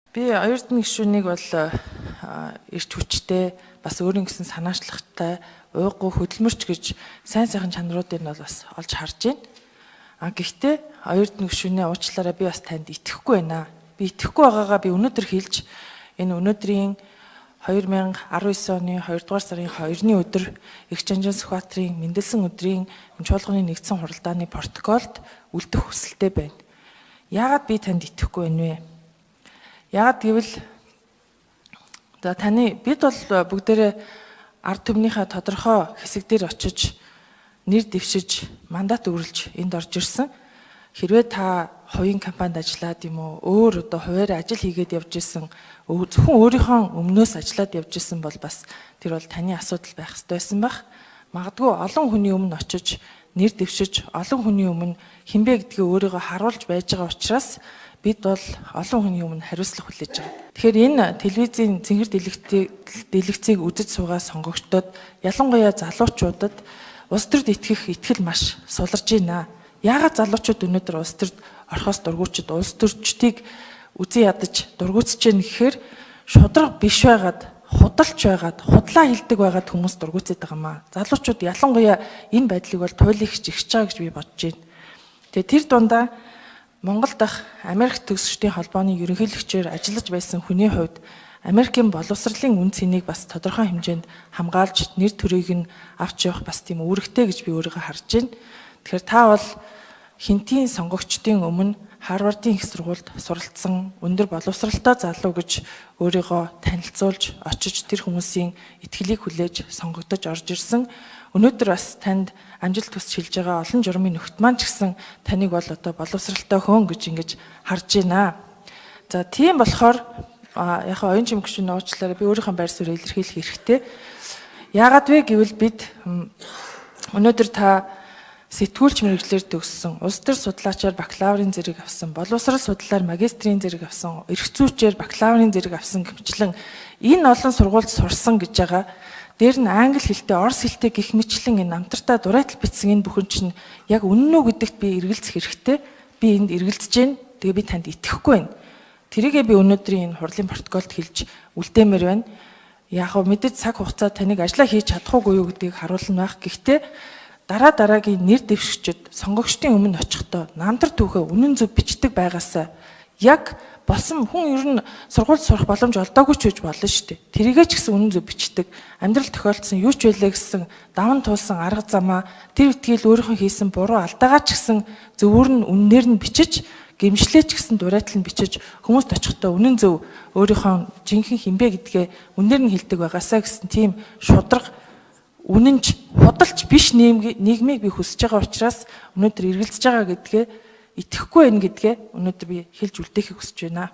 Би оюутны гишүүнийг бол эрч хүчтэй бас өөрийн гэсэн санаачлагтай уйггүй хөдөлмөрч гэж сайн сайхан чанаруудыг нь бол бас олж харж байна. Гэхдээ оюутны гишүүнээ уучлаарай би бас танд итгэхгүй байна. Би итгэхгүй байгаагаа би өнөөдөр хэлж энэ өнөөдрийн 2019 оны 2 дугаар сарын 2-ны өдөр Эгч Жанжин Сүхбаатарын мэндэлсэн өдрийн чуулганы нэгдсэн хуралдааны протоколд үлдэх хүсэлтэй байна. Яагаад би танд итгэхгүй байна вэ? Яагаад гэвэл бид бол бүгдээрээ ард түмнийхээ тодорхой хэсэг дээр очиж нэр дэвшиж мандат өгүүлж энд орж ирсэн. Хэрвээ та хувийн компанид ажиллаад юм уу өөр одоо хуваарь ажил хийгээд явж исэн зөвхөн өөрийнхөө өмнөөс ажиллаад явж исэн бол бас тэр бол таны асуудал байх ёстой байсан байх. Магадгүй олон хүний өмнө очиж нэр дэвшиж олон хүний өмнө хинбэ гэдгийг өөрийгөө харуулж байж байгаа учраас бид бол олон хүний өмнө хариуцлага хүлээж байгаа. Тэгэхээр энэ телевизийн цэнхэр дэлгэцийг үзэж суугаа сонгогчдод ялангуяа залуучуудад улс төрд итгэх итгэл маш суларж байна. Яагаад залуучууд өнөөдөр улс төрд орхоос дургуучид улс төрчдийг үзэн ядаж дургуутсаж байна гэхээр шудраг биш байгаад худалч байгаад худлаа хилдэг байгаад хүмүүс дургуутсаад байгаа маа. Залуучууд ялангуяа энэ байдлыг бол туйлыхж ихж байгаа гэж би бодож байна. Тэгээ тэр дундаа Монголд дах Америк төгсөгчдийн холбооны ерөнхийлөгчөөр ажиллаж байсан хүний хувьд Америкийн боловсролын үн цэнийг бас тодорхой хэмжээнд хамгаалж нэр төрийг нь авч явах бас тийм үүрэгтэй гэж би өөрийгөө харж байна. Тэгэхээр та бол хинтийн сонгогчдын өмнө Харвардын их сургуульд суралцсан өндөр боловсролтой залуу гэж өөрийгөө танилцуулж очиж тэр хүмүүсийн итгэлийг хүлээж сонгогдож орж ирсэн. Өнөөдөр бас танд амжилт хүсч хэлж байгаа олон журмын нөхд маань ч гэсэн таныг бол одоо боловсралтай хүн гэж ингэж харж байна. За тийм болохоор яг оюун чим гишүүний уучлаарай би өөрийнхөө байр суурийг илэрхийлэх хэрэгтэй. Яагаад вэ гэвэл бид өнөөдөр та сэтгүүлч мэргэжлэр төгссөн, улс төр судлаачаар бакалаврын зэрэг авсан, боловсрол судлаар магистрийн зэрэг авсан, эрх зүйчээр бакалаврын зэрэг авсан гэмчлэн энэ олон сургуульд сурсан гэж байгаа. Дээр нь англи хэлтэй, орос хэлтэй гих мэтлэн энэ намтартаа дурайтал бичсэн энэ бүхэн чинь яг үнэн үү гэдэгт би эргэлзэх хэрэгтэй. Би энд эргэлзэж байна. Тэгээ би танд итгэхгүй байна. Тэрийгээ би өнөөдрийн энэ хурлын протоколд хэлж үлдээмээр байна. Яг гоо мэдээж цаг хугацаа таныг ажиллаа хийж чадахгүй юу гэдгийг харуулна байх. Гэхдээ дараагийн нэр дэвшигчд сонгогчдын өмнө очихдоо намтар түүхээ үнэн зөв бичдэг байгаасаа яг болсон хүн ер нь сургуульд сурах боломж олдоогүй ч гэж болно шүү дээ. Тэрийгээ ч гэсэн үнэн зөв бичдэг. Амьдрал тохиолдсон юу ч байлаа гэсэн даван туулсан арга замаа тэр итгэл өөрийнхөө хийсэн буруу алдаагаа ч гэсэн зөвөр нь үннээр нь бичиж гэмшлээ ч гэсэн дурайтал нь бичиж хүмүүст очихдоо үнэн зөв өөрийнхөө жинхэнэ хинбэ гэдгээ үннээр нь хэлдэг байгаасаа гэсэн тийм шудраг үнэнч худалч биш нийгмийг би хүсэж байгаа учраас өнөөдөр эргэлзэж байгаа гэдгээ итгэхгүй байх гэдгээ өнөөдөр би хэлж үлдээхийг хүсэж байна.